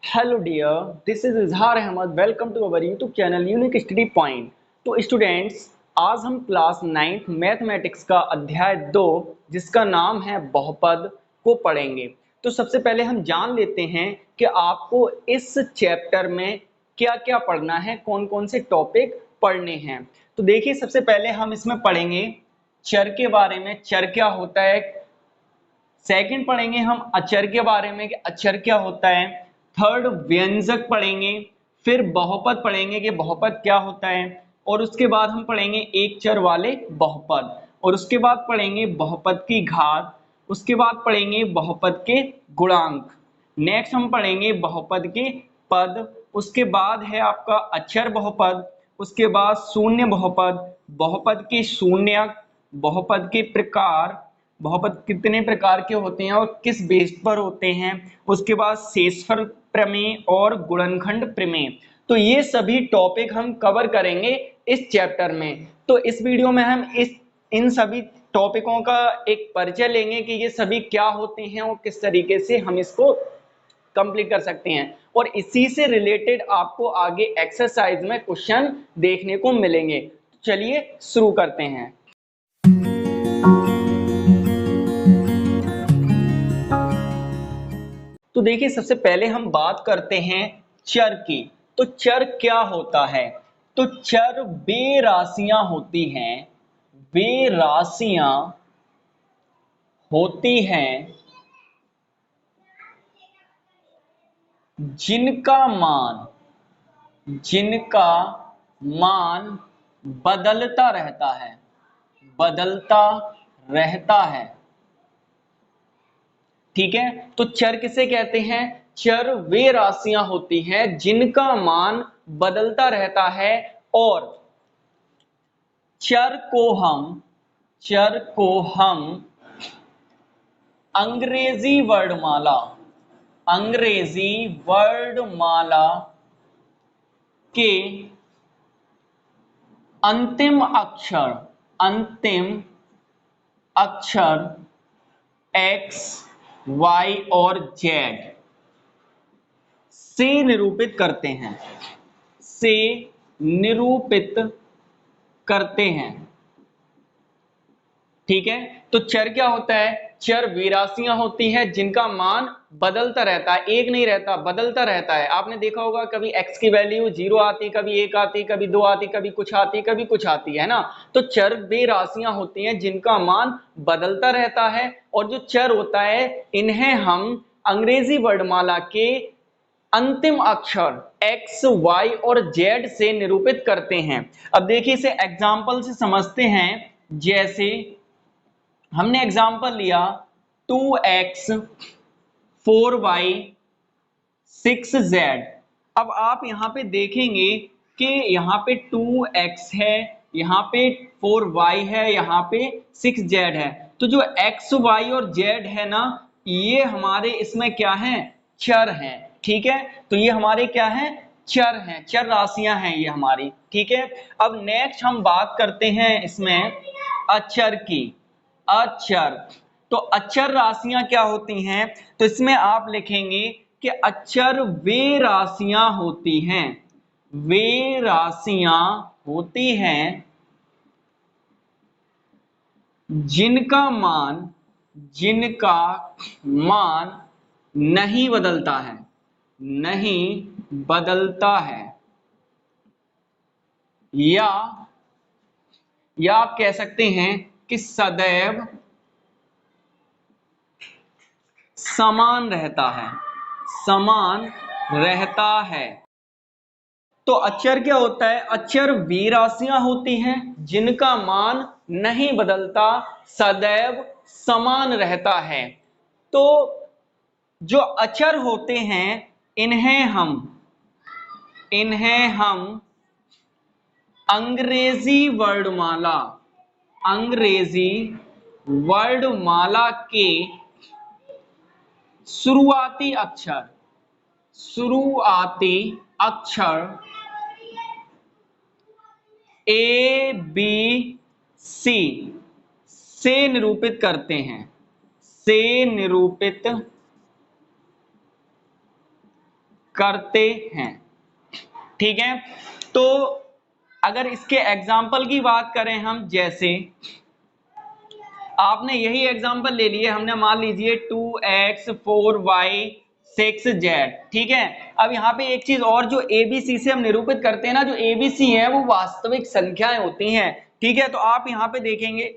Hello dear, this is Izhar Ahmed. Welcome to our YouTube channel unique study point. तो students, आज हम class 9th mathematics का अध्याय 2 जिसका नाम है बहुपद को पढ़ेंगे। तो सबसे पहले हम जान लेते हैं कि आपको इस चैप्टर में क्या क्या पढ़ना है, कौन कौन से टॉपिक पढ़ने हैं। तो देखिए, सबसे पहले हम इसमें पढ़ेंगे चर के बारे में, चर क्या होता है। सेकंड पढ़ेंगे हम अचर के बारे में कि अचर क्या होता है। थर्ड व्यंजक पढ़ेंगे। फिर बहुपद पढ़ेंगे कि बहुपद क्या होता है। और उसके बाद हम पढ़ेंगे एक चर वाले बहुपद। और उसके बाद पढ़ेंगे बहुपद की घात। उसके बाद पढ़ेंगे बहुपद के गुणांक। नेक्स्ट हम पढ़ेंगे बहुपद के पद। उसके बाद है आपका अचर बहुपद। उसके बाद शून्य बहुपद, बहुपद के शून्यक, बहुपद के प्रकार, बहुपद कितने प्रकार के होते हैं और किस बेस पर होते हैं। उसके बाद शेषफल प्रमेय और गुणनखंड प्रमेय। तो ये सभी टॉपिक हम कवर करेंगे इस चैप्टर में। तो इस वीडियो में हम इन सभी टॉपिकों का एक परिचय लेंगे कि ये सभी क्या होते हैं और किस तरीके से हम इसको कंप्लीट कर सकते हैं। और इसी से रिलेटेड आपको आगे एक्सरसाइज में क्वेश्चन देखने को मिलेंगे। चलिए शुरू करते हैं। तो देखिए, सबसे पहले हम बात करते हैं चर की। तो चर क्या होता है? तो चर वे राशियां होती हैं, वे राशियां होती हैं जिनका मान जिनका मान बदलता रहता है, बदलता रहता है। ठीक है, तो चर किसे कहते हैं? चर वे राशियां होती हैं जिनका मान बदलता रहता है। और चर को हम अंग्रेजी वर्णमाला के अंतिम अक्षर x, y और z से निरूपित करते हैं। ठीक है, तो चर क्या होता है? चर वे राशियां होती हैं जिनका मान बदलता रहता है, एक नहीं रहता, बदलता रहता है। आपने देखा होगा कभी x की वैल्यू 0 आती, कभी 1 आती, कभी 2 आती, कभी कुछ आती, कभी कुछ आती है ना। तो चर वे राशियां होती हैं जिनका मान बदलता रहता है। और जो चर होता है, इन्हें हम अंग्रेजी वर्णमाला के अंतिम अक्षर x, y और z से निरूपित करते हैं। अब देखिए, इसे एग्जाम्पल से समझते हैं। जैसे हमने एग्जाम्पल लिया 2x 4y 6z। अब आप यहां पे देखेंगे कि यहां पे 2x है, यहां पे 4y है, यहां पे 6z है। तो जो x, y और z है ना, ये हमारे इसमें क्या है? चर हैं। ठीक है, तो ये हमारे क्या हैं? चर हैं, चर राशियां हैं ये हमारी। ठीक है, अब नेक्स्ट हम बात करते हैं इसमें अचर की। अचर, तो अचर राशियां क्या होती हैं? तो इसमें आप लिखेंगे कि अचर वे राशियां होती हैं, वे राशियां होती हैं जिनका मान नहीं बदलता है, नहीं बदलता है। या आप कह सकते हैं कि सदैव समान रहता है, समान रहता है। तो अचर क्या होता है? अचर वे राशियां होती हैं जिनका मान नहीं बदलता, सदैव समान रहता है। तो जो अचर होते हैं, इन्हें हम अंग्रेजी वर्णमाला के शुरुआती अक्षर A, B, C से निरूपित करते हैं, करते हैं। ठीक है, तो अगर इसके एग्जाम्पल की बात करें हम, जैसे आपने यही एग्जाम्पल ले लिए, हमने मान लीजिए 2x 4y 6z। ठीक है, अब यहाँ पे एक चीज और, जो एबीसी से हम निरूपित करते हैं ना, जो एबीसी है वो वास्तविक संख्याएं होती हैं। ठीक है, तो आप यहाँ पे देखेंगे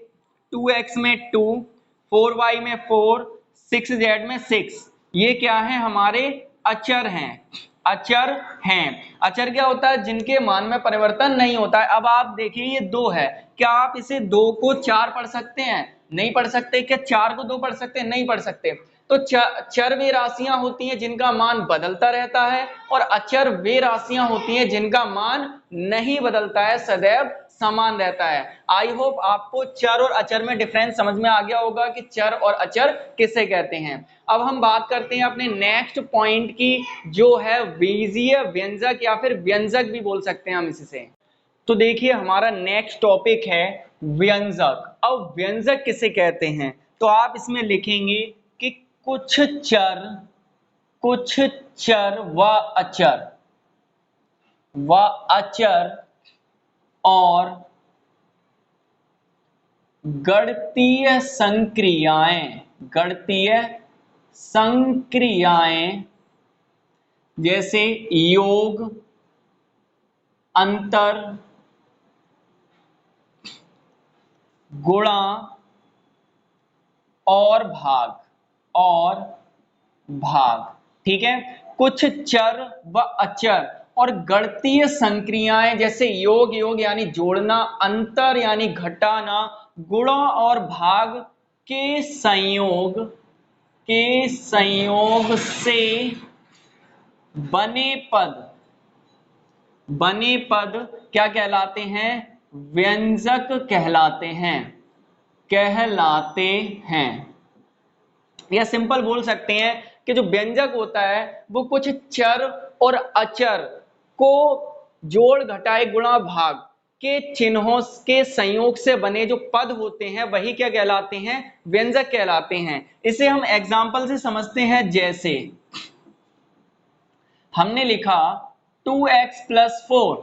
2x में 2, 4y में 4, 6z में 6, ये क्या है, हमारे अचर हैं। अचर हैं, अचर क्या होता है, जिनके मान में परिवर्तन नहीं होता है। अब आप देखिए ये 2 है, क्या आप इसे 2 को 4 पढ़ सकते हैं? नहीं पढ़ सकते। क्या 4 को 2 पढ़ सकते हैं? नहीं पढ़ सकते। तो चर वे राशियां होती हैं जिनका मान बदलता रहता है, और अचर वे राशियां होती हैं जिनका मान नहीं बदलता है, सदैव समान रहता है। आई होप आपको चर और अचर में डिफरेंस समझ में आ गया होगा कि चर और अचर किसे कहते हैं। अब हम बात करते हैं अपने नेक्स्ट पॉइंट की, जो है बीजीय व्यंजक, या फिर व्यंजक भी बोल सकते हैं हम इससे। तो देखिए हमारा नेक्स्ट टॉपिक है व्यंजक। अब व्यंजक किसे कहते हैं, तो आप इसमें लिखेंगे कि कुछ चर व अचर और गणितीय संक्रियाएं जैसे योग, अंतर, गुणा और भाग। ठीक है, कुछ चर व अचर और गणितीय संक्रियाएं जैसे योग यानी जोड़ना, अंतर यानी घटाना, गुणा और भाग के संयोग से बने पद क्या कहलाते हैं? व्यंजक कहलाते हैं। या सिंपल बोल सकते हैं कि जो व्यंजक होता है वो कुछ चर और अचर को जोड़, घटाए, गुणा, भाग के चिन्हों के संयोग से बने जो पद होते हैं वही क्या कहलाते हैं? व्यंजक कहलाते हैं। इसे हम एग्जाम्पल से समझते हैं। जैसे हमने लिखा 2x + 4।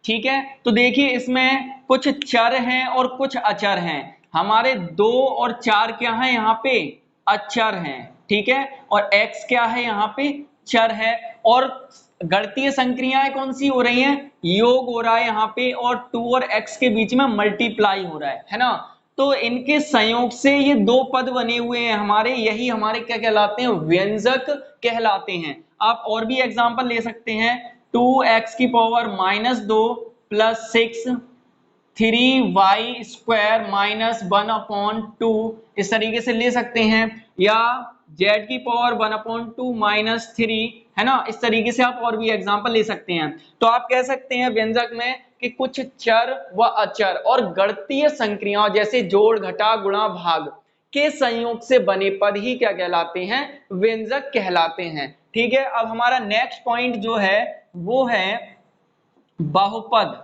ठीक है, तो देखिए इसमें कुछ चर हैं और कुछ अचर हैं। हमारे 2 और 4 क्या है, यहाँ पे अचर हैं। ठीक है, और x क्या है, यहाँ पे चर है। और गणितीय संक्रियाएं कौन सी हो रही हैं? योग हो रहा है यहाँ पे, और 2 और x के बीच में मल्टीप्लाई हो रहा है ना। तो इनके संयोग से ये 2 पद बने हुए हैं हमारे, यही हमारे क्या कहलाते हैं? व्यंजक कहलाते हैं। आप और भी एग्जांपल ले सकते हैं। 2x की पावर -2 + 6 3y² - 1/2, इस तरीके से ले सकते हैं। या z की पावर 1/2 - 3, है ना। इस तरीके से आप और भी एग्जांपल ले सकते हैं। तो आप कह सकते हैं व्यंजक में कि कुछ चर व अचर और गणितीय संक्रियाओं जैसे जोड़, घटा, गुणा, भाग के संयोग से बने पद ही क्या कहलाते हैं? व्यंजक कहलाते हैं। ठीक है, अब हमारा नेक्स्ट पॉइंट जो है वो है बहुपद।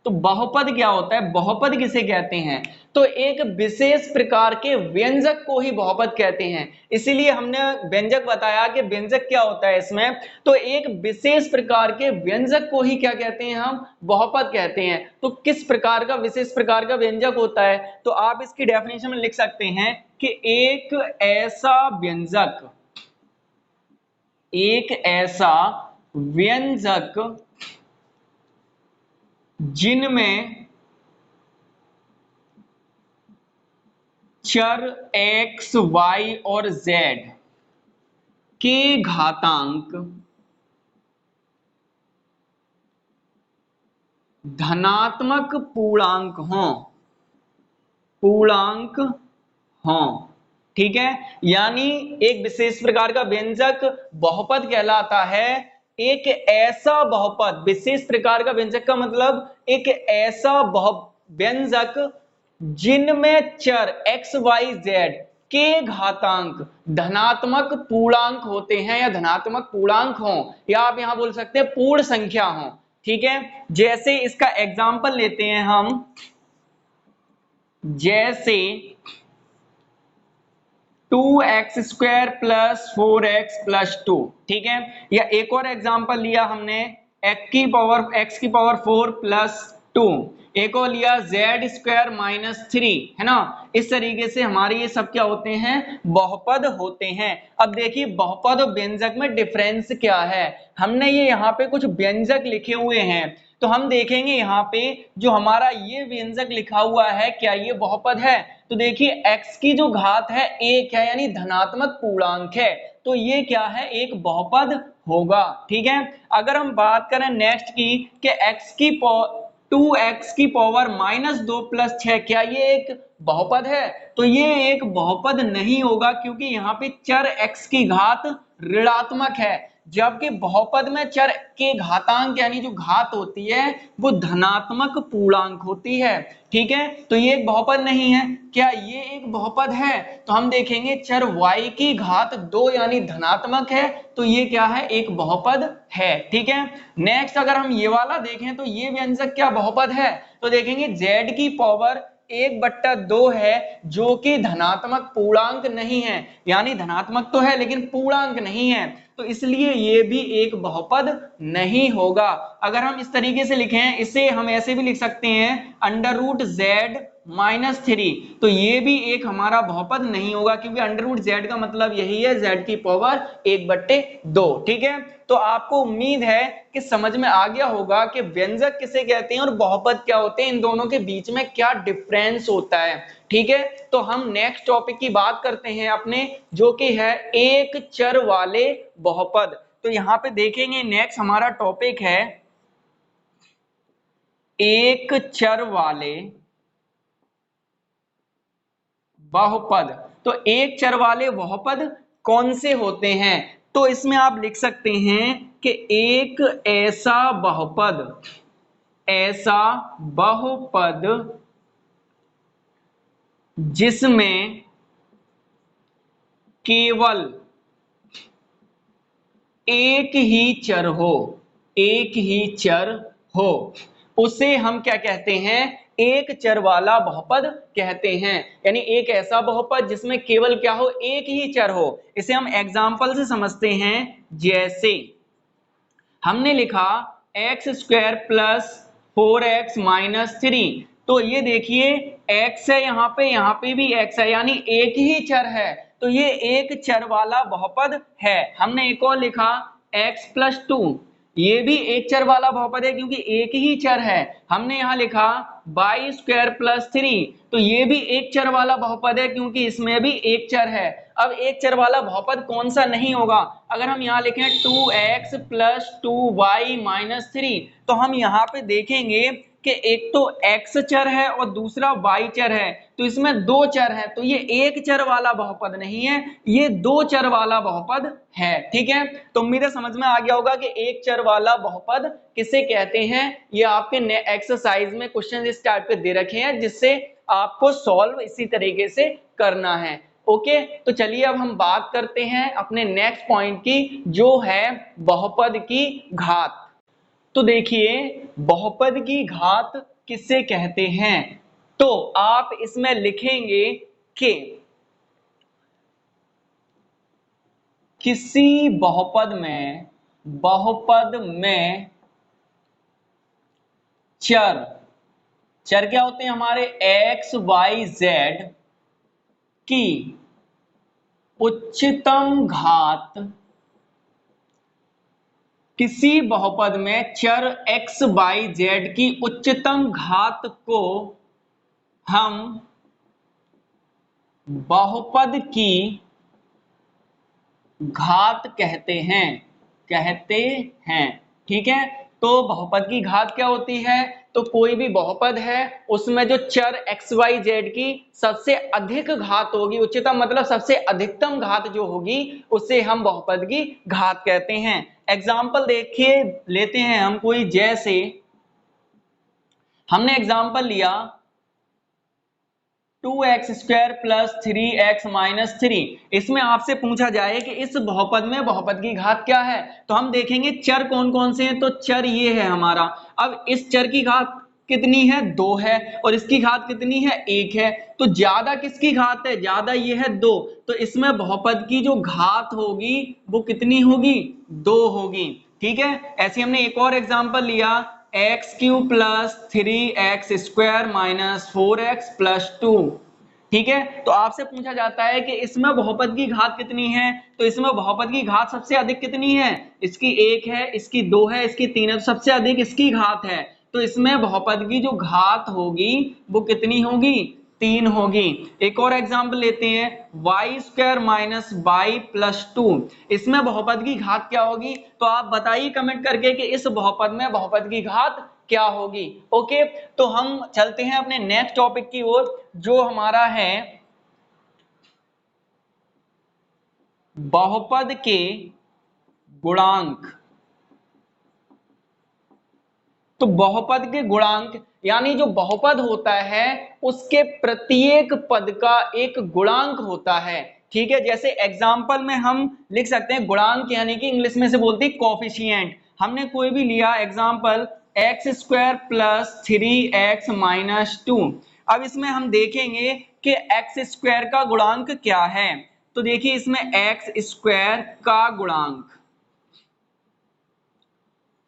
तो बहुपद क्या होता है? बहुपद किसे कहते हैं? तो एक विशेष प्रकार के व्यंजक को ही बहुपद कहते हैं। इसीलिए हमने व्यंजक बताया कि व्यंजक क्या होता है इसमें। तो एक विशेष प्रकार के व्यंजक को ही क्या कहते हैं? हम बहुपद कहते हैं। तो किस प्रकार का विशेष प्रकार का व्यंजक होता है? तो आप इसकी डेफिनेशन में लिख सकते हैं कि एक ऐसा व्यंजक जिनमें चर x, y और z के घातांक धनात्मक पूर्णांक हों। ठीक है, यानी एक विशेष प्रकार का व्यंजक बहुपद कहलाता है। एक ऐसा बहुपद, विशेष प्रकार का व्यंजक का मतलब एक ऐसा व्यंजक जिनमें चर x, y, z के घातांक धनात्मक पूर्णांक होते हैं, या धनात्मक पूर्णांक हों, या आप यहां बोल सकते हैं पूर्ण संख्या हों। ठीक है, जैसे इसका एग्जाम्पल लेते हैं हम। जैसे 2x² प्लस 4x+2, ठीक है। या एक और एग्जांपल लिया हमने x की पावर 4 प्लस 2, एक और लिया z² - 3, है ना। इस तरीके से हमारे ये सब क्या होते हैं, बहुपद होते हैं। अब देखिए बहुपद और व्यंजक में डिफरेंस क्या है। हमने ये यहाँ पे कुछ व्यंजक लिखे हुए हैं, तो हम देखेंगे यहाँ पे जो हमारा ये व्यंजक लिखा हुआ है क्या ये बहुपद है। तो देखिए x की जो घात है 1 है, यानी धनात्मक पूर्णांक है, तो ये क्या है, एक बहुपद होगा, ठीक है। अगर हम बात करें नेक्स्ट की कि 2x की पावर -2 प्लस 6, क्या ये एक बहुपद है। तो ये एक बहुपद नहीं होगा, क्योंकि यहाँ पे चर x की घात ऋणात्मक है, जबकि बहुपद में चर के घातांक यानी जो घात होती है वो धनात्मक पूर्णांक होती है, ठीक है। तो ये एक बहुपद नहीं है। क्या ये एक बहुपद है, तो हम देखेंगे चर y की घात 2 यानी धनात्मक है, तो ये क्या है, एक बहुपद है, ठीक है। नेक्स्ट अगर हम ये वाला देखें तो ये व्यंजक क्या बहुपद है, तो देखेंगे z की पावर 1/2 है, जो कि धनात्मक पूर्णांक नहीं है, यानी धनात्मक तो है लेकिन पूर्णांक नहीं है, तो इसलिए ये भी एक बहुपद नहीं होगा। अगर हम इस तरीके से लिखें, इसे हम ऐसे भी लिख सकते हैं √z-3, तो ये भी एक हमारा बहुपद नहीं होगा, क्योंकि √z का मतलब यही है z की पावर 1/2, ठीक है। तो आपको उम्मीद है कि समझ में आ गया होगा कि व्यंजक किसे कहते हैं और बहुपद क्या होते हैं, इन दोनों के बीच में क्या डिफरेंस होता है, ठीक है। तो हम नेक्स्ट टॉपिक की बात करते हैं अपने, जो कि है एक चर वाले बहुपद। तो यहाँ पे देखेंगे नेक्स्ट हमारा टॉपिक है एक चर वाले बहुपद। तो एक चर वाले बहुपद कौन से होते हैं, तो इसमें आप लिख सकते हैं कि एक ऐसा बहुपद जिसमें केवल एक ही चर हो, उसे हम क्या कहते हैं, एक चर वाला बहुपद कहते हैं। यानी एक ऐसा बहुपद जिसमें केवल क्या हो, एक ही चर हो। इसे हम एग्जांपल से समझते हैं, जैसे हमने लिखा x² प्लस 4x - 3, तो ये देखिए x है यहाँ पे भी x है, यानी एक ही चर है, तो ये एक चर वाला बहुपद है। हमने एक और लिखा x+2, ये भी एक चर वाला बहुपद है, क्योंकि एक ही चर है। हमने यहाँ लिखा y² प्लस 3, तो ये भी एक चर वाला बहुपद है, क्योंकि इसमें भी एक चर है। अब एक चर वाला बहुपद कौन सा नहीं होगा, अगर हम यहाँ लिखें 2x प्लस 2y - 3, तो हम यहाँ पे देखेंगे कि एक तो x चर है और दूसरा y चर है, तो इसमें दो चर है, तो ये एक चर वाला बहुपद नहीं है, ये दो चर वाला बहुपद है, ठीक है। तो उम्मीद है समझ में आ गया होगा कि एक चर वाला बहुपद किसे कहते हैं। ये आपके एक्सरसाइज में क्वेश्चन इस टाइप के दे रखे हैं, जिससे आपको सॉल्व इसी तरीके से करना है, ओके। तो चलिए अब हम बात करते हैं अपने नेक्स्ट पॉइंट की, जो है बहुपद की घात। तो देखिए बहुपद की घात किसे कहते हैं, तो आप इसमें लिखेंगे कि किसी बहुपद में चर क्या होते हैं हमारे, x y z की उच्चतम घात, किसी बहुपद में चर x y z की उच्चतम घात को हम बहुपद की घात कहते हैं, ठीक है। तो बहुपद की घात क्या होती है, तो कोई भी बहुपद है उसमें जो चर x y z की सबसे अधिक घात होगी, उच्चतम मतलब सबसे अधिकतम घात जो होगी, उसे हम बहुपद की घात कहते हैं। एग्जाम्पल देखिए लेते हैं हम कोई, जैसे हमने एग्जाम्पल लिया 2x² प्लस 3x - 3, इसमें आपसे पूछा जाए कि इस बहुपद में बहुपद की घात क्या है, तो हम देखेंगे चर कौन कौन से हैं, तो चर ये है हमारा। अब इस चर की घात कितनी है 2 है और इसकी घात कितनी है 1 है। तो ज्यादा किसकी घात है, ज्यादा ये है 2, तो इसमें बहुपद की जो घात होगी वो कितनी होगी 2 होगी। ठीक है, ऐसे हमने एक और एग्जांपल लिया x³ plus 3x square minus 4x plus 2। ठीक है, तो आपसे पूछा जाता है कि इसमें बहुपद की घात कितनी है, तो इसमें बहुपद की घात सबसे अधिक कितनी है, इसकी 1 है, इसकी 2 है, इसकी 3 है, तो सबसे अधिक इसकी घात है। तो इसमें बहुपद की जो घात होगी वो कितनी होगी 3 होगी। एक और एग्जांपल लेते हैं y² माइनस y प्लस 2। इसमें बहुपद की घात क्या होगी, तो आप बताइए कमेंट करके कि इस बहुपद में बहुपद की घात क्या होगी। ओके, तो हम चलते हैं अपने नेक्स्ट टॉपिक की ओर जो हमारा है बहुपद के गुणांक। तो बहुपद के गुणांक यानी जो बहुपद होता है उसके प्रत्येक पद का एक गुणांक होता है। ठीक है, जैसे एग्जांपल में हम लिख सकते हैं गुणांक यानी कि इंग्लिश में से बोलते हैं कोफिशिएंट। हमने कोई भी लिया example x² plus 3x minus 2। अब इसमें हम देखेंगे कि x² का गुणांक क्या है। तो देखिए इसमें x² का गुणांक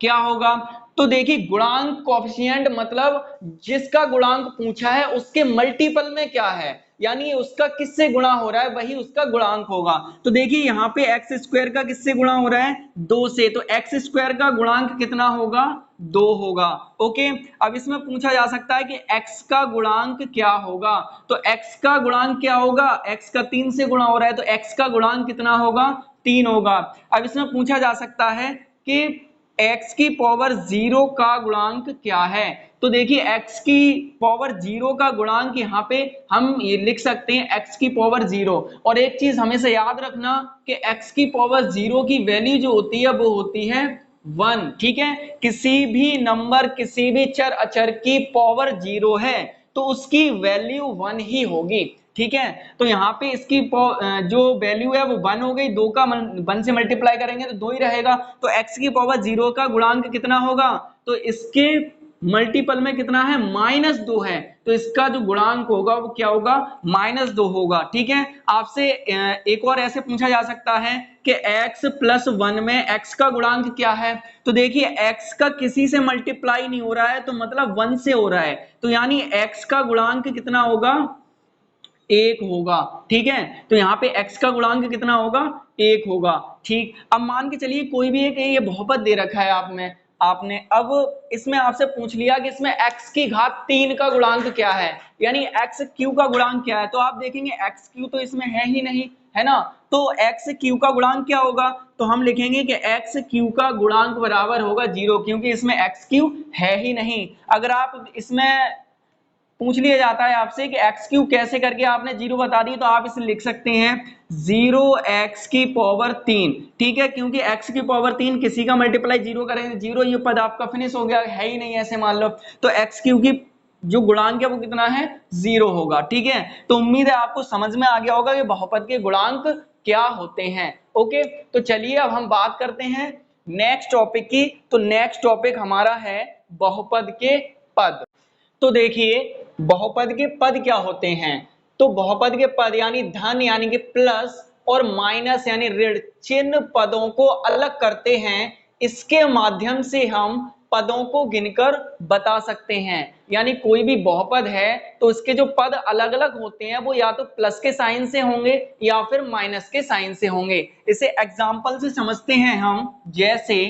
क्या होगा, तो देखिए गुणांक कोफिशिएंट मतलब जिसका गुणांक पूछा है उसके मल्टीपल में क्या है, यानी उसका किससे गुणा हो रहा है वही उसका गुणांक होगा। तो देखिए यहाँ पे x² का किससे गुणा हो रहा है 2 से, तो x² का गुणांक कितना होगा 2 होगा। ओके, अब इसमें पूछा जा सकता है कि x का गुणांक क्या होगा, तो x का गुणांक क्या होगा, x का 3 से गुणा हो रहा है तो x का गुणांक कितना होगा 3 होगा। अब इसमें पूछा जा सकता है कि x की पावर 0 का गुणांक क्या है, तो देखिए x की पावर 0 का गुणांक यहाँ पे हम ये लिख सकते हैं x की पावर 0। और एक चीज हमेशा याद रखना कि x की पावर 0 की वैल्यू जो होती है वो होती है 1। ठीक है, किसी भी नंबर किसी भी चर अचर की पावर 0 है तो उसकी वैल्यू 1 ही होगी। ठीक है, तो यहाँ पे इसकी जो वैल्यू है वो 1 हो गई, 2 का 1 से मल्टीप्लाई करेंगे तो 2 ही रहेगा। तो x की पावर 0 का गुणांक कितना होगा, तो इसके मल्टीपल में कितना है -2 है, तो इसका जो गुणांक होगा वो क्या होगा -2 होगा। ठीक है, आपसे एक और ऐसे पूछा जा सकता है कि x प्लस 1 में x का गुणांक क्या है, तो देखिए x का किसी से मल्टीप्लाई नहीं हो रहा है तो मतलब 1 से हो रहा है, तो यानी x का गुणांक कितना होगा 1 होगा। ठीक है, तो यहाँ पे x का गुणांक कितना होगा 1 होगा। ठीक, अब मान के चलिए कोई भी एक ये बहुपद दे रखा है आपने अब इसमें आपसे पूछ लिया कि इसमें x की घात 3 का गुणांक क्या है, यानी x³ का गुणांक क्या है, तो आप देखेंगे x³ तो इसमें है ही नहीं, है ना, तो x³ का गुणांक क्या होगा, तो हम लिखेंगे कि x³ का गुणांक बराबर होगा 0, क्योंकि इसमें x³ है ही नहीं। अगर आप इसमें पूछ लिया जाता है आपसे कि x³ कैसे करके आपने 0 बता दी, तो आप इसे लिख सकते हैं 0x की पावर 3। ठीक है, क्योंकि x की पावर 3 किसी का मल्टीप्लाई 0 करेंगे 0, ये पद आपका फिनिश हो गया, है ही नहीं ऐसे मान लो, तो x³ की जो गुणांक है वो कितना है 0 होगा। ठीक है, तो उम्मीद है आपको समझ में आ गया होगा कि बहुपद के गुणांक क्या होते हैं। ओके, तो चलिए अब हम बात करते हैं नेक्स्ट टॉपिक की। तो नेक्स्ट टॉपिक हमारा है बहुपद के पद। तो देखिए बहुपद के पद क्या होते हैं, तो बहुपद के पद यानी धन यानी कि प्लस और माइनस यानी ऋण चिन्ह पदों को अलग करते हैं, इसके माध्यम से हम पदों को गिनकर बता सकते हैं। यानी कोई भी बहुपद है तो उसके जो पद अलग अलग होते हैं वो या तो प्लस के साइन से होंगे या फिर माइनस के साइन से होंगे। इसे एग्जांपल से समझते हैं हम, जैसे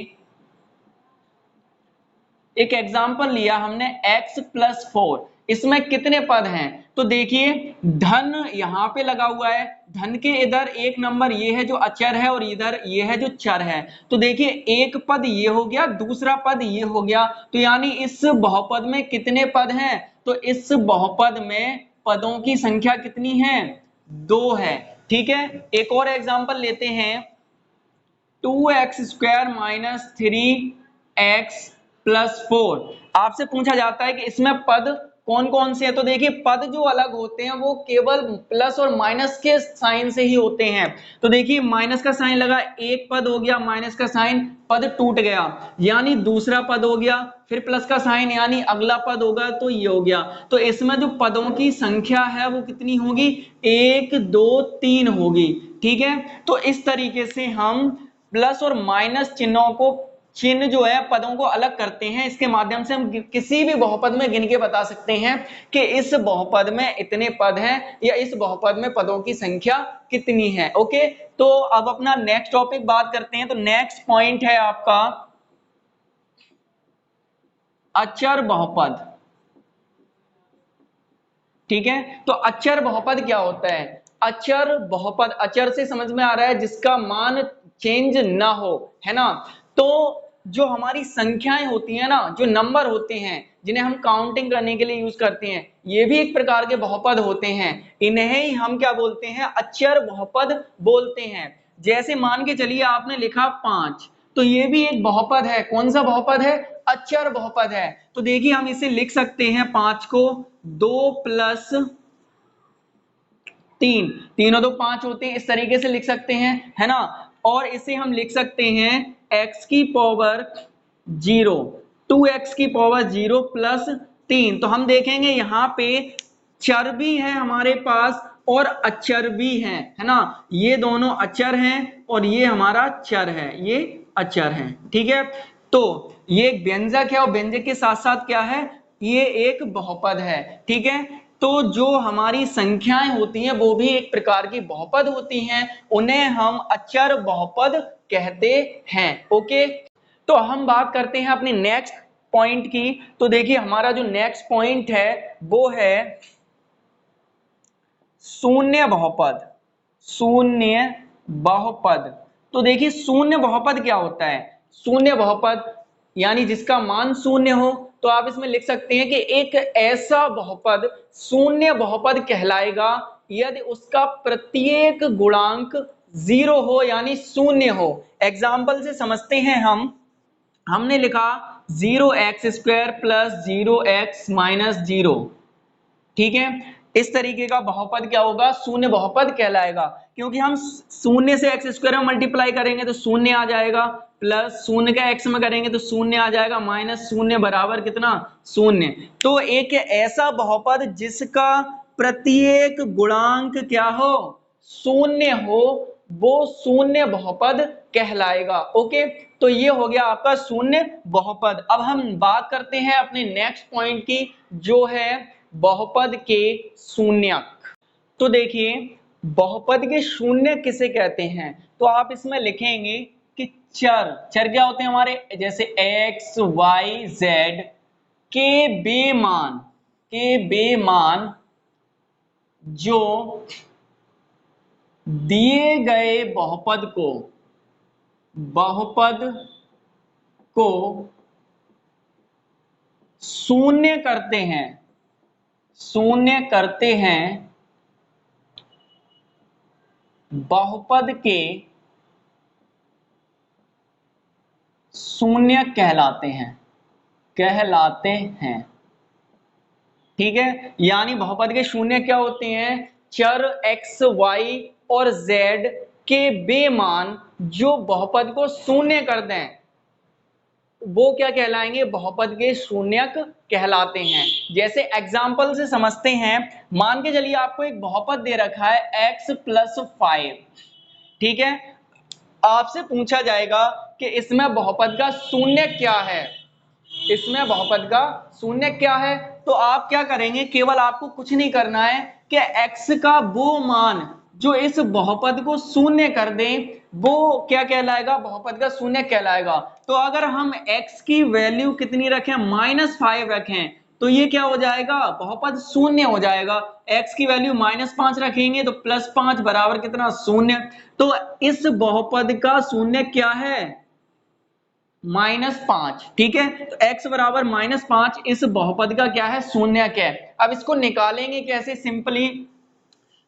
एक एग्जांपल लिया हमने x प्लस 4, इसमें कितने पद हैं, तो देखिए धन यहाँ पे लगा हुआ है, धन के इधर एक नंबर ये है जो अचर है और इधर ये है जो चर है, तो देखिए एक पद ये हो गया, दूसरा पद ये हो गया, तो यानी इस बहुपद में कितने पद हैं, तो इस बहुपद में पदों की संख्या कितनी है 2 है। ठीक है, एक और एग्जांपल लेते हैं 2x² माइनस 3x प्लस 4। आपसे पूछा जाता है कि इसमें पद कौन कौन से हैं? तो देखिए पद जो अलग होते हैं वो केवल प्लस और माइनस के साइन से ही होते हैं। तो देखिए माइनस का साइन लगा, एक पद हो गया, माइनस का साइन, पद टूट गया, यानी दूसरा पद हो गया, फिर प्लस का साइन यानी अगला पद होगा, तो ये हो गया। तो इसमें जो पदों की संख्या है वो कितनी होगी? 1 2 3 होगी। ठीक है, तो इस तरीके से हम प्लस और माइनस चिन्हों को, चिन्ह जो है पदों को अलग करते हैं। इसके माध्यम से हम किसी भी बहुपद में गिन के बता सकते हैं कि इस बहुपद में इतने पद हैं या इस बहुपद में पदों की संख्या कितनी है। ओके, तो अब अपना नेक्स्ट टॉपिक बात करते हैं। तो नेक्स्ट पॉइंट है आपका अचर बहुपद। ठीक है, तो अचर बहुपद क्या होता है? अचर बहुपद, अचर से समझ में आ रहा है जिसका मान चेंज ना हो, है ना। तो जो हमारी संख्याएं होती हैं ना, जो नंबर होते हैं जिन्हें हम काउंटिंग करने के लिए यूज करते हैं, ये भी एक प्रकार के बहुपद होते हैं। इन्हें ही हम क्या बोलते हैं? अचर बहुपद बोलते हैं। जैसे मान के चलिए आपने लिखा 5, तो ये भी एक बहुपद है। कौन सा बहुपद है? अचर बहुपद है। तो देखिए हम इसे लिख सकते हैं 5 को 2 प्लस 3, तीनों तो 5 होते हैं, इस तरीके से लिख सकते हैं, है ना। और इसे हम लिख सकते हैं x की पावर 0, 2x की पावर 0 प्लस 3। तो हम देखेंगे यहाँ पे चर भी है हमारे पास और अचर भी है ना। ये दोनों अचर हैं और ये हमारा चर है, ये अचर है। ठीक है, तो ये एक व्यंजक है और व्यंजक के साथ साथ क्या है? ये एक बहुपद है। ठीक है, तो जो हमारी संख्याएं होती हैं वो भी एक प्रकार की बहुपद होती हैं, उन्हें हम अचर बहुपद कहते हैं। ओके, तो हम बात करते हैं अपने नेक्स्ट पॉइंट की। तो देखिए हमारा जो नेक्स्ट पॉइंट है वो है शून्य बहुपद। शून्य बहुपद, तो देखिए शून्य बहुपद क्या होता है? शून्य बहुपद यानी जिसका मान शून्य हो। तो आप इसमें लिख सकते हैं कि एक ऐसा बहुपद शून्य बहुपद कहलाएगा यदि उसका प्रत्येक गुणांक 0 हो यानी शून्य हो। एग्जाम्पल से समझते हैं हमने लिखा 0x² प्लस 0x माइनस 0। ठीक है, इस तरीके का बहुपद क्या होगा? शून्य बहुपद कहलाएगा, क्योंकि हम शून्य से x² में मल्टीप्लाई करेंगे तो शून्य आ जाएगा, प्लस शून्य का x में करेंगे तो शून्य आ जाएगा, माइनस शून्य बराबर कितना? शून्य। तो एक ऐसा बहुपद जिसका प्रत्येक गुणांक क्या हो? शून्य हो, वो शून्य बहुपद कहलाएगा। ओके, तो ये हो गया आपका शून्य बहुपद। अब हम बात करते हैं अपने नेक्स्ट पॉइंट की, जो है बहुपद के शून्यक। तो देखिए बहुपद के शून्यक किसे कहते हैं? तो आप इसमें लिखेंगे कि चर, चर क्या होते हैं हमारे? जैसे x y z के बेमान जो दिए गए बहुपद को शून्य करते हैं, बहुपद के शून्य कहलाते हैं। ठीक है, यानी बहुपद के शून्य क्या होते हैं? चर x y और z के बेमान जो बहुपद को शून्य कर दें, वो क्या कहलाएंगे? बहुपद के शून्यक कहलाते हैं। जैसे एग्जाम्पल से समझते हैं, मान के चलिए आपको एक बहुपद दे रखा है x प्लस 5। ठीक है, आपसे पूछा जाएगा कि इसमें बहुपद का शून्य क्या है? इसमें बहुपद का शून्य क्या है? तो आप क्या करेंगे? केवल आपको कुछ नहीं करना है कि x का वो मान जो इस बहुपद को शून्य कर दें, वो क्या कहलाएगा? बहुपद का शून्य कहलाएगा। तो अगर हम x की वैल्यू कितनी रखें? -5 रखें, तो ये क्या हो जाएगा? बहुपद शून्य हो जाएगा। x की वैल्यू -5 रखेंगे तो +5 बराबर कितना? शून्य। तो इस बहुपद का शून्य क्या है? -5। ठीक है, तो x बराबर -5 इस बहुपद का क्या है? शून्यक है। अब इसको निकालेंगे कैसे? सिंपली,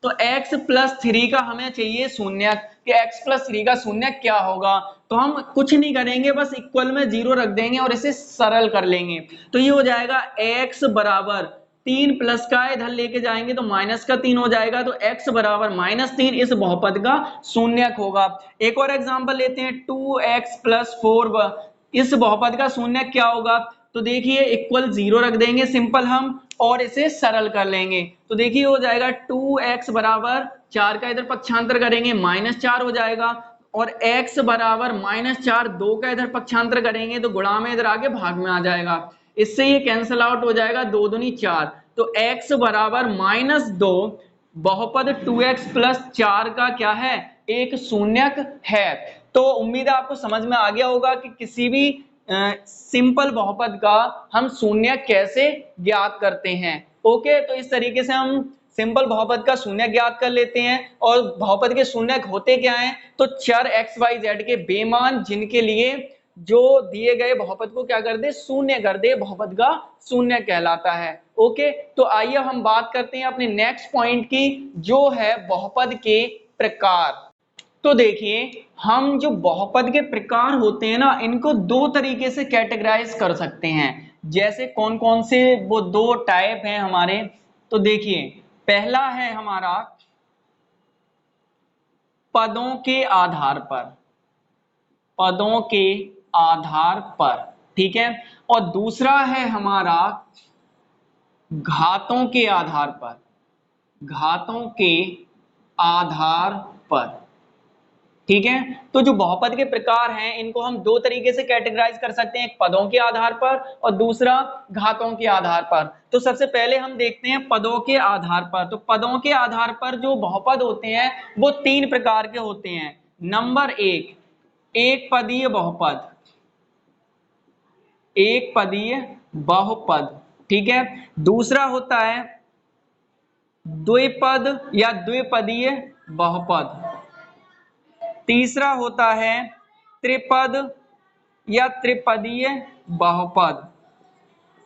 तो x प्लस 3 का हमें चाहिए शून्यक, कि x प्लस 3 का शून्यक क्या होगा। तो हम कुछ नहीं करेंगे, बस इक्वल में 0 रख देंगे और इसे सरल कर लेंगे। तो ये हो जाएगा x बराबर 3 प्लस का इधर लेके जाएंगे तो माइनस का 3 हो जाएगा, तो x बराबर -3 इस बहुपद का शून्यक होगा। एक और एग्जांपल लेते हैं, 2x + 4 इस बहुपद का शून्यक क्या होगा? तो देखिए इक्वल 0 रख देंगे सिंपल हम, और इसे सरल कर लेंगे। तो देखिए हो जाएगा 2x बराबर 4 का इधर पक्षांतर करेंगे -4 हो जाएगा, और x बराबर -4 2 का इधर पक्षांतर करेंगे तो गुणा में इधर आगे भाग में आ जाएगा। इससे ये कैंसिल आउट हो जाएगा, 2 दूनी 4, तो x बराबर -2 बहुपद 2x + 4 का क्या है? एक शून्यक है। तो उम्मीद है आपको समझ में आ गया होगा कि किसी भी सिंपल बहुपद का हम शून्यक कैसे ज्ञात करते हैं। ओके, तो इस तरीके से हम सिंपल बहुपद का शून्यक ज्ञात कर लेते हैं। और बहुपद के शून्यक होते क्या हैं? तो चर x y z के बेमान जिनके लिए जो दिए गए बहुपद को क्या कर दे? शून्य कर दे, बहुपद का शून्य कहलाता है। ओके, तो आइए अब हम बात करते हैं अपने नेक्स्ट पॉइंट की, जो है बहुपद के प्रकार। तो देखिए हम जो बहुपद के प्रकार होते हैं ना, इनको दो तरीके से कैटेगराइज कर सकते हैं। जैसे कौन कौन से वो दो टाइप हैं हमारे, तो देखिए पहला है हमारा पदों के आधार पर, पदों के आधार पर, ठीक है। और दूसरा है हमारा घातों के आधार पर, घातों के आधार पर, ठीक है। तो जो बहुपद के प्रकार हैं इनको हम दो तरीके से कैटेगराइज कर सकते हैं, एक पदों के आधार पर और दूसरा घातों के आधार पर। तो सबसे पहले हम देखते हैं पदों के आधार पर। तो पदों के आधार पर जो बहुपद होते हैं वो तीन प्रकार के होते हैं। नंबर एक पदीय बहुपद, एक पदीय बहुपद, ठीक है। दूसरा होता है द्विपद या द्विपदीय बहुपद, तीसरा होता है त्रिपद या त्रिपदीय बहुपद,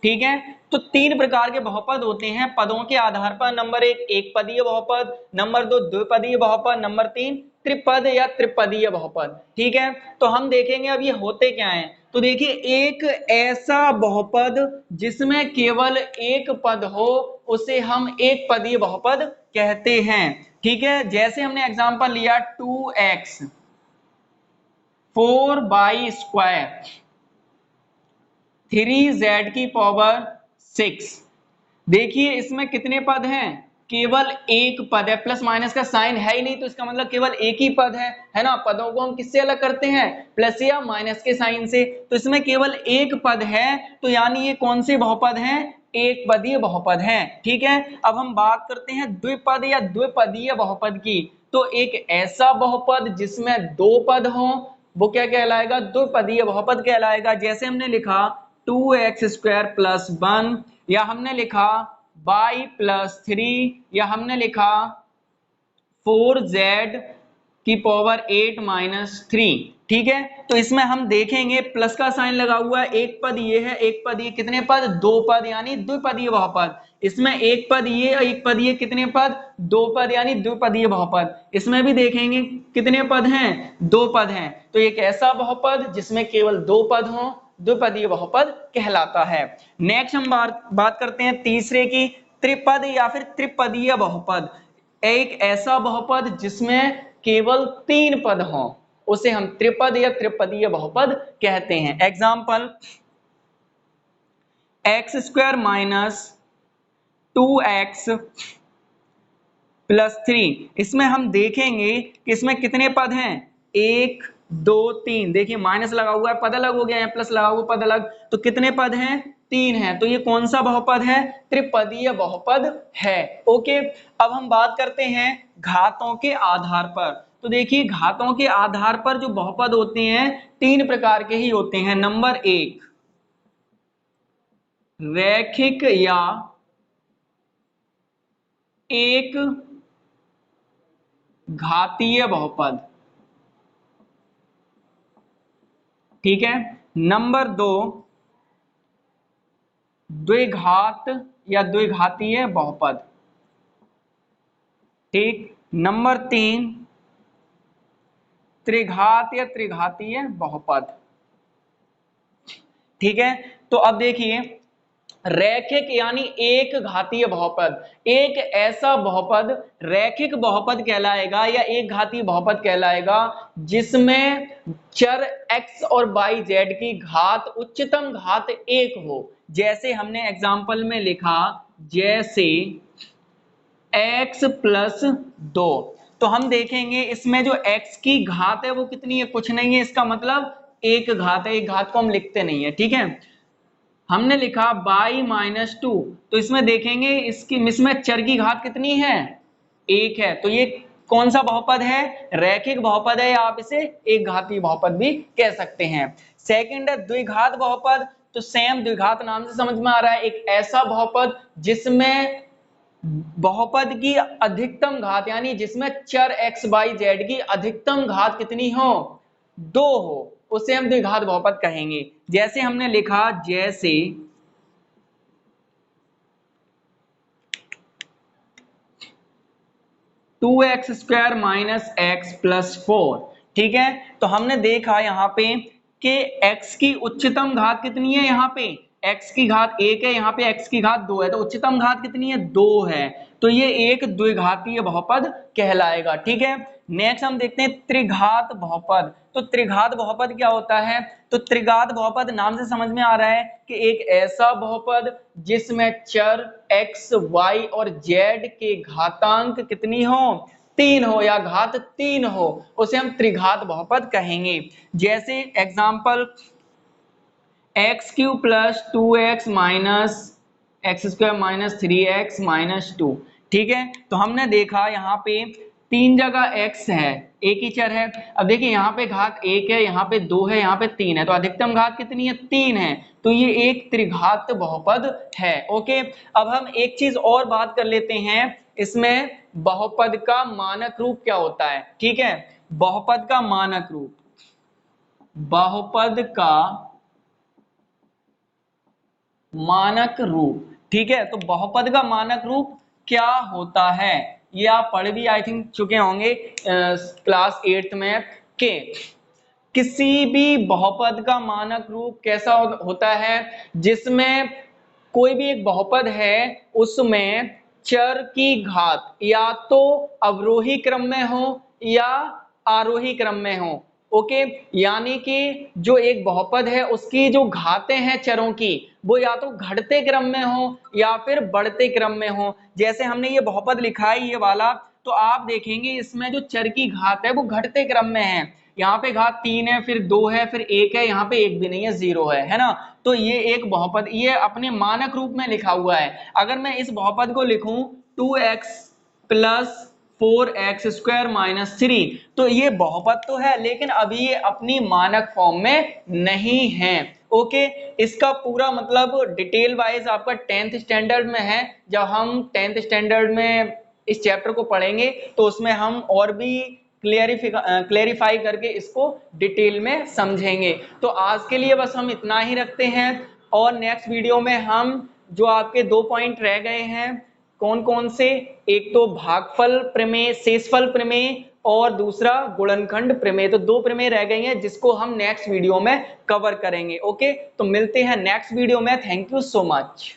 ठीक है। तो तीन प्रकार के बहुपद होते हैं पदों के आधार पर। नंबर एक पदीय बहुपद, नंबर दो द्विपदीय बहुपद, नंबर तीन त्रिपद या त्रिपदीय बहुपद, ठीक है। तो हम देखेंगे अब ये होते क्या हैं। तो देखिए एक ऐसा बहुपद जिसमें केवल एक पद हो उसे हम एक पदीय बहुपद कहते हैं, ठीक है। जैसे हमने एग्जांपल लिया 2x 4y² 3z⁻6। देखिए इसमें कितने पद हैं? केवल एक पद है, प्लस माइनस का साइन है ही नहीं, तो इसका मतलब केवल एक ही पद है ना। पदों को हम किससे अलग करते हैं? प्लस या माइनस के साइन से। तो इसमें केवल एक पद है, तो यानी ये कौन से बहुपद हैं? एक पदीय बहुपद हैं, ठीक है। अब हम बात करते हैं द्विपद या द्विपदीय बहुपद की। तो एक ऐसा बहुपद जिसमें दो पद हों वो क्या कहलाएगा? द्विपदीय बहुपद कहलाएगा। जैसे हमने लिखा 2x² + 1, या हमने लिखा y + 3, या हमने लिखा 4z⁻8 - 3, ठीक है। तो इसमें हम देखेंगे प्लस का साइन लगा हुआ है, एक पद ये है, एक पद ये, कितने पद? दो पद, यानी द्विपदीय बहुपद। इसमें एक पद ये और एक पद ये, कितने पद? दो पद, यानी द्विपदीय बहुपद। इसमें भी देखेंगे कितने पद हैं? दो पद हैं। तो एक ऐसा बहुपद जिसमें केवल दो पद हों द्विपदीय बहुपद कहलाता है। नेक्स्ट हम बात करते हैं तीसरे की, त्रिपद या फिर त्रिपदीय बहुपद। एक ऐसा बहुपद जिसमें केवल तीन पद हों उसे हम त्रिपद या त्रिपदीय बहुपद कहते हैं। Example x² - 2x + 3। इसमें हम देखेंगे कि इसमें कितने पद हैं? 1 2 3। देखिए माइनस लगा हुआ है, पद अलग हो गया है, प्लस लगा हुआ पद अलग, तो कितने पद हैं? 3 हैं। तो ये कौन सा बहुपद है? त्रिपदीय बहुपद है। ओके, अब हम बात करते हैं घातों के आधार पर। तो देखिए घातों के आधार पर जो बहुपद होते हैं तीन प्रकार के ही होते हैं। नंबर एक रैखिक या एक घातीय बहुपद, ठीक है। नंबर दो द्विघात या द्विघातीय बहुपद, ठीक। नंबर तीन त्रिघात या त्रिघातीय बहुपद, ठीक है। तो अब देखिए रैखिक यानी एक घातीय बहुपद, एक ऐसा बहुपद रैखिक बहुपद कहलाएगा या एक घातीय बहुपद कहलाएगा जिसमें चर x और y z की घात उच्चतम घात 1 हो। जैसे हमने एग्जांपल में लिखा, जैसे x प्लस 2, तो हम देखेंगे इसमें जो x की घात है वो कितनी है, कुछ नहीं है, इसका मतलब एक घात है, एक घात को हम लिखते नहीं है, ठीक है। हमने लिखा y माइनस 2, तो इसमें देखेंगे इसमें चर की घात कितनी है, 1 है, तो ये कौन सा बहुपद है, रैखिक बहुपद है, या आप इसे एक घातीय बहुपद भी कह सकते हैं। सेकंड है द्विघात बहुपद, तो सेम द्विघात नाम से समझ में आ रहा है, एक ऐसा बहुपद जिसमें बहुपद की अधिकतम घात यानी जिसमें चर x y z की अधिकतम घात कितनी हो, 2 हो, उसे हम द्विघात बहुपद कहेंगे। जैसे हमने लिखा, जैसे 2x² माइनस x प्लस 4, ठीक है। तो हमने देखा यहाँ पे कि x की उच्चतम घात कितनी है, यहाँ पे x की घात 1 है, यहाँ पे x की घात 2 है, तो उच्चतम घात कितनी है, 2 है, तो ये एक द्विघातीय बहुपद कहलाएगा, ठीक है। नेक्स्ट हम देखते हैं त्रिघात बहुपद। तो त्रिघात बहुपद क्या होता है, तो त्रिघात बहुपद नाम से समझ में आ रहा है कि एक ऐसा बहुपद जिसमें चर x, y और z के घातांक कितनी हो, 3 हो या घात 3 हो, उसे हम त्रिघात बहुपद कहेंगे। जैसे example x³ plus 2x minus x² minus 3x minus 2, ठीक है। तो हमने देखा यहाँ पे तीन जगह x है, एक ही चर है। अब देखिए यहाँ पे घात 1 है, यहाँ पे 2 है, यहाँ पे 3 है, तो अधिकतम घात कितनी है, 3 है, तो ये एक त्रिघात बहुपद है। ओके, अब हम एक चीज और बात कर लेते हैं, इसमें बहुपद का मानक रूप क्या होता है, ठीक है। बहुपद का मानक रूप, बहुपद का मानक रूप, ठीक है। तो बहुपद का मानक रूप क्या होता है, ये आप पढ़ भी आई थिंक चुके होंगे क्लास 8th में, के किसी भी बहुपद का मानक रूप कैसा होता है, जिसमें कोई भी एक बहुपद है उसमें चर की घात या तो अवरोही क्रम में हो या आरोही क्रम में हो। ओके, यानी कि जो एक बहुपद है उसकी जो घातें हैं चरों की, वो या तो घटते क्रम में हो या फिर बढ़ते क्रम में हो। जैसे हमने ये बहुपद लिखा है ये वाला, तो आप देखेंगे इसमें जो चर की घात है वो घटते क्रम में है। यहाँ पे घात 3 है, फिर 2 है, फिर 1 है, यहाँ पे 1 भी नहीं है, 0 है ना। तो ये एक बहुपद, ये अपने मानक रूप में लिखा हुआ है। अगर मैं इस बहुपद को लिखूं 2x प्लस 4x² माइनस 3, तो ये बहुपद तो है लेकिन अभी ये अपनी मानक फॉर्म में नहीं है। ओके, इसका पूरा मतलब डिटेल वाइज आपका 10th स्टैंडर्ड में है। जब हम 10th स्टैंडर्ड में इस चैप्टर को पढ़ेंगे तो उसमें हम और भी क्लेरिफाई करके इसको डिटेल में समझेंगे। तो आज के लिए बस हम इतना ही रखते हैं, और नेक्स्ट वीडियो में हम जो आपके 2 पॉइंट रह गए हैं, कौन कौन से, एक तो भागफल प्रमेय, शेषफल प्रमेय, और दूसरा गुणनखंड प्रमेय, तो 2 प्रमेय रह गई हैं जिसको हम नेक्स्ट वीडियो में कवर करेंगे। ओके, तो मिलते हैं नेक्स्ट वीडियो में। Thank you so much.